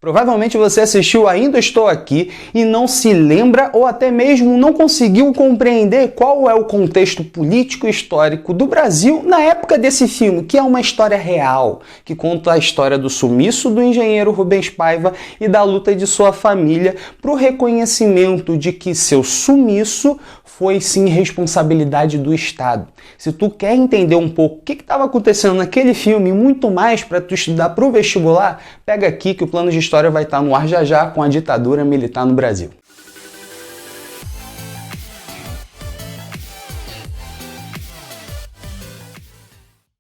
Provavelmente você assistiu Ainda Estou Aqui e não se lembra ou até mesmo não conseguiu compreender qual é o contexto político e histórico do Brasil na época desse filme, que é uma história real, que conta a história do sumiço do engenheiro Rubens Paiva e da luta de sua família para o reconhecimento de que seu sumiço foi sim responsabilidade do Estado. Se tu quer entender um pouco o que estava acontecendo naquele filme e muito mais para tu estudar para o vestibular, pega aqui que o Plano de História vai estar no ar já já com a ditadura militar no Brasil.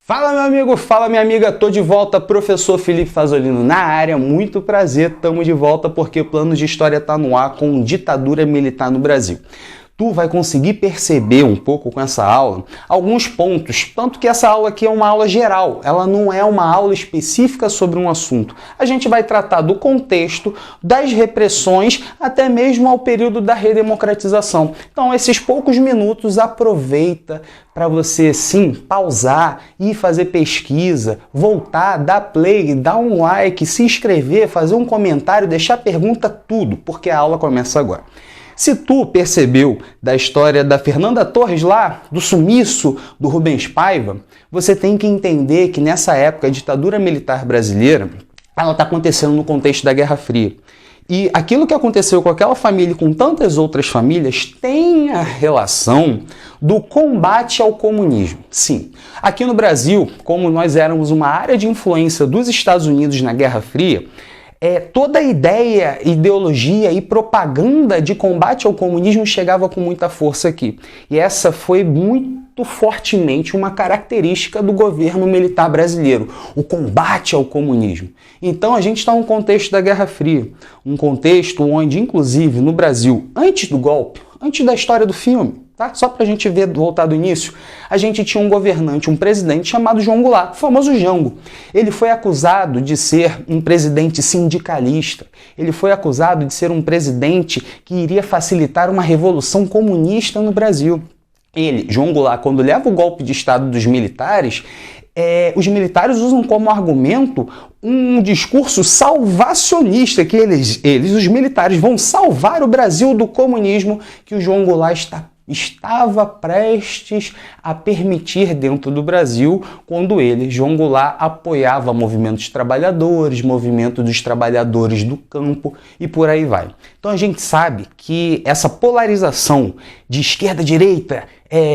Fala meu amigo, fala minha amiga, tô de volta, professor Felipe Fazolino na área, muito prazer, tamo de volta porque o Plano de História tá no ar com ditadura militar no Brasil. Tu vai conseguir perceber um pouco com essa aula alguns pontos, tanto que essa aula aqui é uma aula geral, ela não é uma aula específica sobre um assunto. A gente vai tratar do contexto, das repressões, até mesmo ao período da redemocratização. Então, esses poucos minutos, aproveita para você, sim, pausar e fazer pesquisa, voltar, dar play, dar um like, se inscrever, fazer um comentário, deixar pergunta, tudo, porque a aula começa agora. Se tu percebeu da história da Fernanda Torres lá, do sumiço do Rubens Paiva, você tem que entender que nessa época a ditadura militar brasileira ela está acontecendo no contexto da Guerra Fria. E aquilo que aconteceu com aquela família e com tantas outras famílias tem a relação do combate ao comunismo. Sim, aqui no Brasil, como nós éramos uma área de influência dos Estados Unidos na Guerra Fria, toda a ideia, ideologia e propaganda de combate ao comunismo chegava com muita força aqui. E essa foi muito fortemente uma característica do governo militar brasileiro, o combate ao comunismo. Então a gente está num contexto da Guerra Fria, um contexto onde, inclusive, no Brasil, antes do golpe, antes da história do filme, tá? Só para a gente ver, voltar do início, a gente tinha um governante, um presidente chamado João Goulart, o famoso Jango. Ele foi acusado de ser um presidente sindicalista, ele foi acusado de ser um presidente que iria facilitar uma revolução comunista no Brasil. Ele, João Goulart, quando leva o golpe de Estado dos militares, os militares usam como argumento um discurso salvacionista, que os militares, vão salvar o Brasil do comunismo que o João Goulart estava prestes a permitir dentro do Brasil, quando ele, João Goulart, apoiava movimentos trabalhadores, movimento dos trabalhadores do campo e por aí vai. Então a gente sabe que essa polarização de esquerda-direita,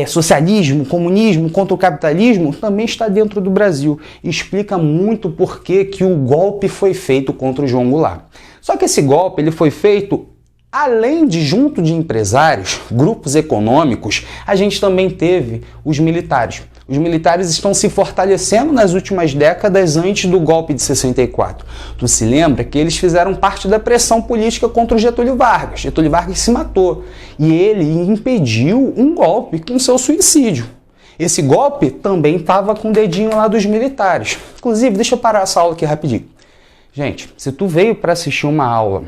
socialismo, comunismo contra o capitalismo também está dentro do Brasil e explica muito por que o golpe foi feito contra o João Goulart. Só que esse golpe ele foi feito além de junto de empresários, grupos econômicos, a gente também teve os militares. Os militares estão se fortalecendo nas últimas décadas antes do golpe de 64. Tu se lembra que eles fizeram parte da pressão política contra o Getúlio Vargas. Getúlio Vargas se matou e ele impediu um golpe com seu suicídio. Esse golpe também estava com o dedinho lá dos militares. Inclusive, deixa eu parar essa aula aqui rapidinho. Gente, se tu veio para assistir uma aula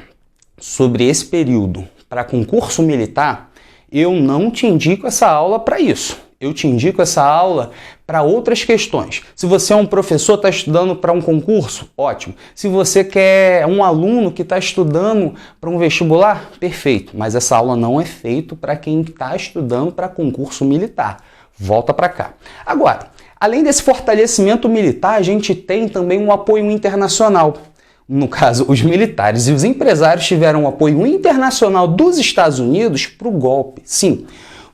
sobre esse período para concurso militar, eu não te indico essa aula para isso. Eu te indico essa aula para outras questões. Se você é um professor, está estudando para um concurso, ótimo. Se você quer um aluno que está estudando para um vestibular, perfeito. Mas essa aula não é feita para quem está estudando para concurso militar. Volta para cá. Agora, além desse fortalecimento militar, a gente tem também um apoio internacional. No caso, os militares e os empresários tiveram o apoio internacional dos Estados Unidos para o golpe. Sim,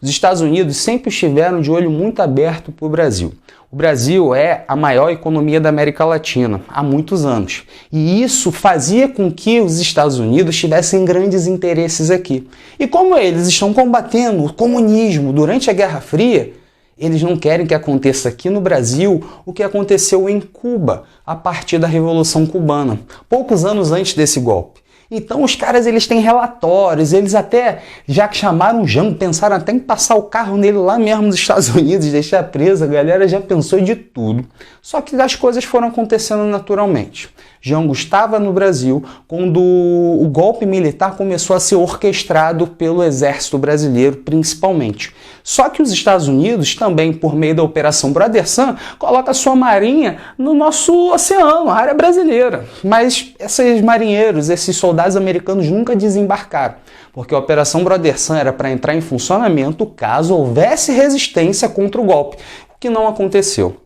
os Estados Unidos sempre estiveram de olho muito aberto para o Brasil. O Brasil é a maior economia da América Latina há muitos anos. E isso fazia com que os Estados Unidos tivessem grandes interesses aqui. E como eles estão combatendo o comunismo durante a Guerra Fria, eles não querem que aconteça aqui no Brasil o que aconteceu em Cuba a partir da Revolução Cubana, poucos anos antes desse golpe. Então os caras eles têm relatórios, eles até já chamaram o Jango, pensaram até em passar o carro nele lá mesmo nos Estados Unidos, deixar preso, a galera já pensou de tudo. Só que as coisas foram acontecendo naturalmente. Jango estava no Brasil quando o golpe militar começou a ser orquestrado pelo exército brasileiro, principalmente. Só que os Estados Unidos, também por meio da Operação Brother Sun, coloca sua marinha no nosso oceano, a área brasileira. Mas esses marinheiros, esses soldados americanos nunca desembarcaram, porque a Operação Brother Sun era para entrar em funcionamento caso houvesse resistência contra o golpe, o que não aconteceu.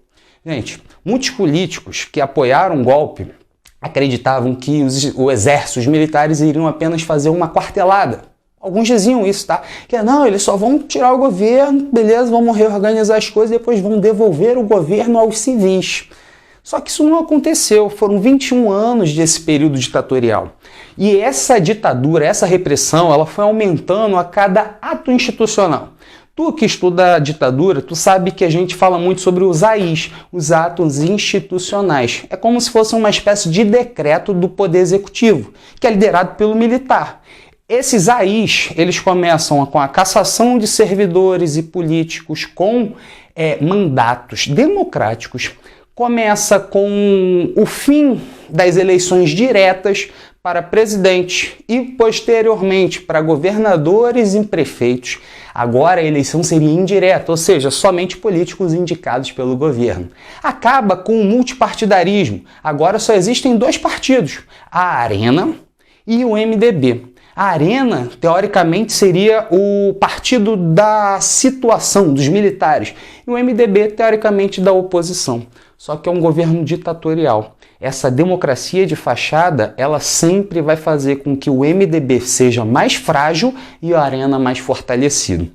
Gente, muitos políticos que apoiaram o golpe acreditavam que o exército, os militares iriam apenas fazer uma quartelada. Alguns diziam isso, tá? Que não, eles só vão tirar o governo, beleza, vão reorganizar as coisas e depois vão devolver o governo aos civis. Só que isso não aconteceu, foram 21 anos desse período ditatorial. E essa ditadura, essa repressão, ela foi aumentando a cada ato institucional. Tu que estuda a ditadura, tu sabe que a gente fala muito sobre os AIs, os atos institucionais. É como se fosse uma espécie de decreto do poder executivo, que é liderado pelo militar. Esses AIs, eles começam com a cassação de servidores e políticos com mandatos democráticos, começa com o fim das eleições diretas para presidente e, posteriormente, para governadores e prefeitos. Agora a eleição seria indireta, ou seja, somente políticos indicados pelo governo. Acaba com o multipartidarismo. Agora só existem dois partidos, a Arena e o MDB. A Arena, teoricamente, seria o partido da situação, dos militares, e o MDB, teoricamente, da oposição. Só que é um governo ditatorial. Essa democracia de fachada, ela sempre vai fazer com que o MDB seja mais frágil e a Arena mais fortalecido.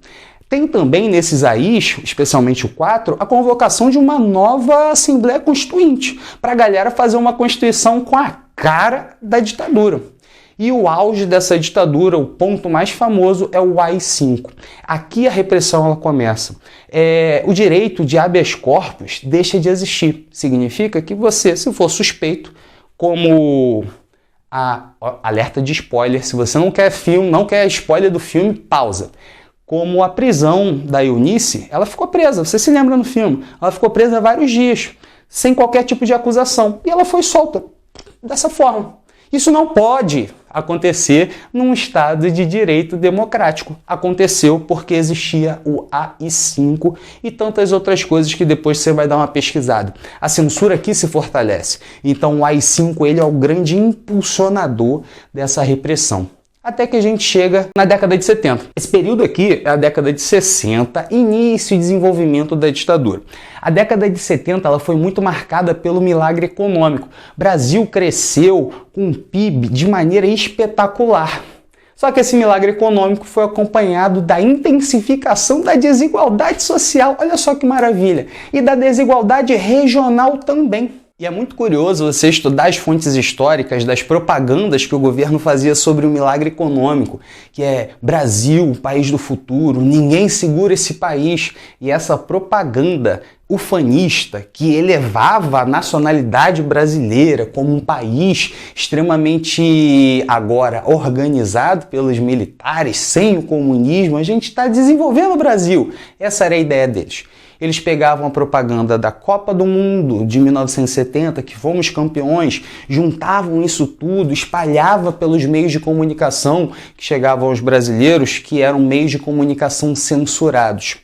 Tem também nesses AIs, especialmente o 4, a convocação de uma nova Assembleia Constituinte, para a galera fazer uma Constituição com a cara da ditadura. E o auge dessa ditadura, o ponto mais famoso, é o AI-5. Aqui a repressão ela começa. O direito de habeas corpus deixa de existir. Significa que você, se for suspeito, como alerta de spoiler, se você não quer filme, não quer spoiler do filme, pausa. Como a prisão da Eunice, ela ficou presa, você se lembra no filme, ela ficou presa vários dias, sem qualquer tipo de acusação, e ela foi solta dessa forma. Isso não pode acontecer num Estado de direito democrático. Aconteceu porque existia o AI-5 e tantas outras coisas que depois você vai dar uma pesquisada. A censura aqui se fortalece. Então o AI-5 ele é o grande impulsionador dessa repressão. Até que a gente chega na década de 70. Esse período aqui é a década de 60, início e desenvolvimento da ditadura. A década de 70 ela foi muito marcada pelo milagre econômico. O Brasil cresceu com um PIB de maneira espetacular. Só que esse milagre econômico foi acompanhado da intensificação da desigualdade social, olha só que maravilha, e da desigualdade regional também. E é muito curioso você estudar as fontes históricas das propagandas que o governo fazia sobre o milagre econômico, que é Brasil, país do futuro, ninguém segura esse país. E essa propaganda ufanista que elevava a nacionalidade brasileira como um país extremamente agora organizado pelos militares, sem o comunismo, a gente está desenvolvendo o Brasil. Essa era a ideia deles. Eles pegavam a propaganda da Copa do Mundo de 1970, que fomos campeões, juntavam isso tudo, espalhava pelos meios de comunicação que chegavam aos brasileiros, que eram meios de comunicação censurados.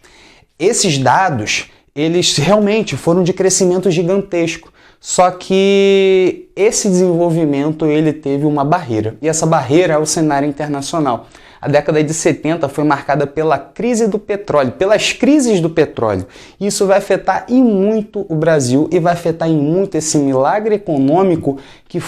Esses dados, eles realmente foram de crescimento gigantesco. Só que esse desenvolvimento ele teve uma barreira, e essa barreira é o cenário internacional. A década de 70 foi marcada pela crise do petróleo, pelas crises do petróleo. Isso vai afetar em muito o Brasil e vai afetar em muito esse milagre econômico que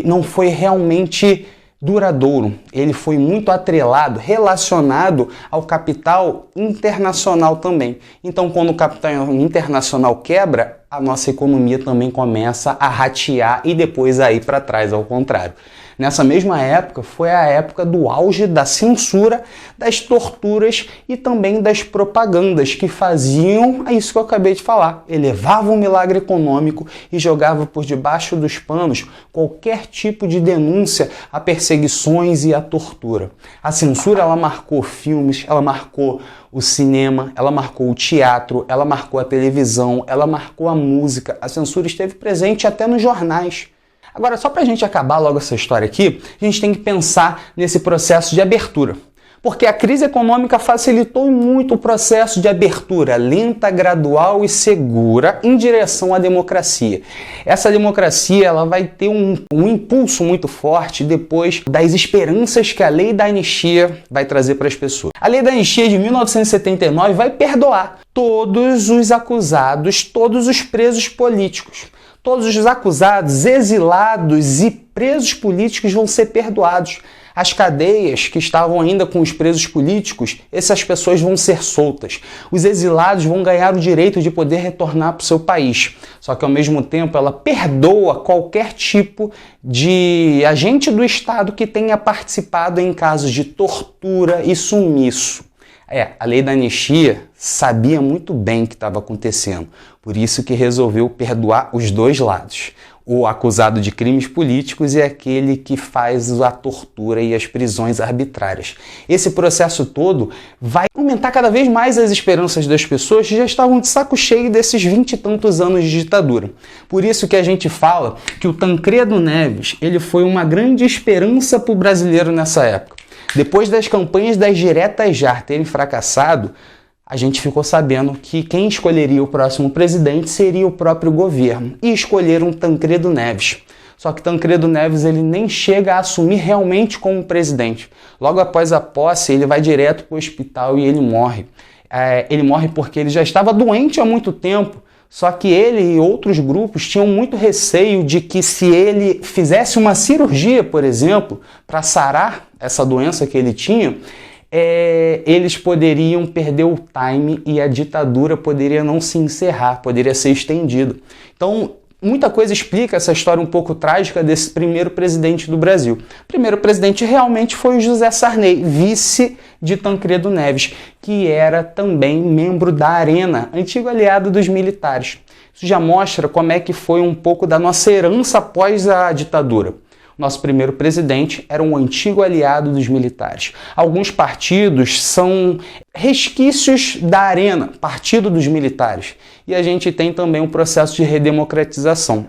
não foi realmente duradouro. Ele foi muito atrelado, relacionado ao capital internacional também. Então, quando o capital internacional quebra, a nossa economia também começa a ratear e depois a ir para trás, ao contrário. Nessa mesma época, foi a época do auge da censura, das torturas e também das propagandas que faziam isso que eu acabei de falar. Elevavam o milagre econômico e jogavam por debaixo dos panos qualquer tipo de denúncia a perseguições e a tortura. A censura, ela marcou filmes, ela marcou o cinema, ela marcou o teatro, ela marcou a televisão, ela marcou a música, a censura esteve presente até nos jornais. Agora, só para a gente acabar logo essa história aqui, a gente tem que pensar nesse processo de abertura. Porque a crise econômica facilitou muito o processo de abertura lenta, gradual e segura em direção à democracia. Essa democracia ela vai ter um impulso muito forte depois das esperanças que a lei da anistia vai trazer para as pessoas. A lei da anistia de 1979 vai perdoar todos os acusados, todos os presos políticos. Todos os acusados, exilados e presos políticos vão ser perdoados. As cadeias que estavam ainda com os presos políticos, essas pessoas vão ser soltas. Os exilados vão ganhar o direito de poder retornar para o seu país. Só que, ao mesmo tempo, ela perdoa qualquer tipo de agente do Estado que tenha participado em casos de tortura e sumiço. A lei da anistia sabia muito bem o que estava acontecendo, por isso que resolveu perdoar os dois lados, o acusado de crimes políticos e aquele que faz a tortura e as prisões arbitrárias. Esse processo todo vai aumentar cada vez mais as esperanças das pessoas que já estavam de saco cheio desses 20 e tantos anos de ditadura. Por isso que a gente fala que o Tancredo Neves ele foi uma grande esperança para o brasileiro nessa época. Depois das campanhas das diretas já terem fracassado, a gente ficou sabendo que quem escolheria o próximo presidente seria o próprio governo. E escolheram Tancredo Neves. Só que Tancredo Neves ele nem chega a assumir realmente como presidente. Logo após a posse, ele vai direto para o hospital e ele morre. Ele morre porque ele já estava doente há muito tempo. Só que ele e outros grupos tinham muito receio de que se ele fizesse uma cirurgia, por exemplo, para sarar essa doença que ele tinha, eles poderiam perder o time e a ditadura poderia não se encerrar, poderia ser estendida. Então, muita coisa explica essa história um pouco trágica desse primeiro presidente do Brasil. O primeiro presidente realmente foi o José Sarney, vice de Tancredo Neves, que era também membro da Arena, antigo aliado dos militares. Isso já mostra como é que foi um pouco da nossa herança após a ditadura. Nosso primeiro presidente era um antigo aliado dos militares. Alguns partidos são resquícios da Arena, partido dos militares. E a gente tem também um processo de redemocratização,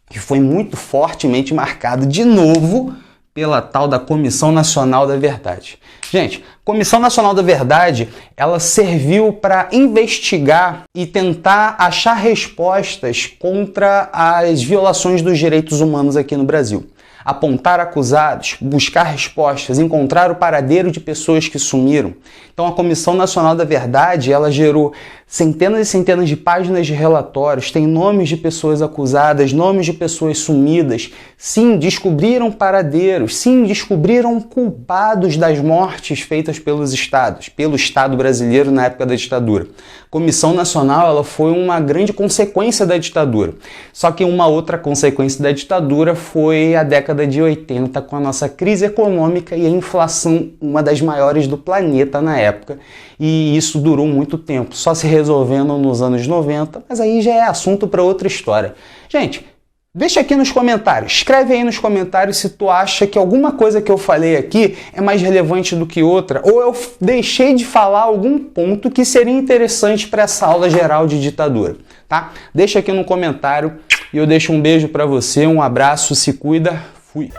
que foi muito fortemente marcado de novo pela tal da Comissão Nacional da Verdade. Gente, a Comissão Nacional da Verdade, ela serviu para investigar e tentar achar respostas contra as violações dos direitos humanos aqui no Brasil. Apontar acusados, buscar respostas, encontrar o paradeiro de pessoas que sumiram. Então a Comissão Nacional da Verdade, ela gerou centenas e centenas de páginas de relatórios, tem nomes de pessoas acusadas, nomes de pessoas sumidas. Sim, descobriram paradeiros, sim, descobriram culpados das mortes feitas pelos estados, pelo Estado brasileiro na época da ditadura. A Comissão Nacional, ela foi uma grande consequência da ditadura. Só que uma outra consequência da ditadura foi a década de 80, com a nossa crise econômica e a inflação, uma das maiores do planeta na época. E isso durou muito tempo, só se resolvendo nos anos 90, mas aí já é assunto para outra história. Gente, deixa aqui nos comentários, escreve aí nos comentários se tu acha que alguma coisa que eu falei aqui é mais relevante do que outra, ou eu deixei de falar algum ponto que seria interessante para essa aula geral de ditadura, tá? Deixa aqui no comentário e eu deixo um beijo para você, um abraço, se cuida, fui!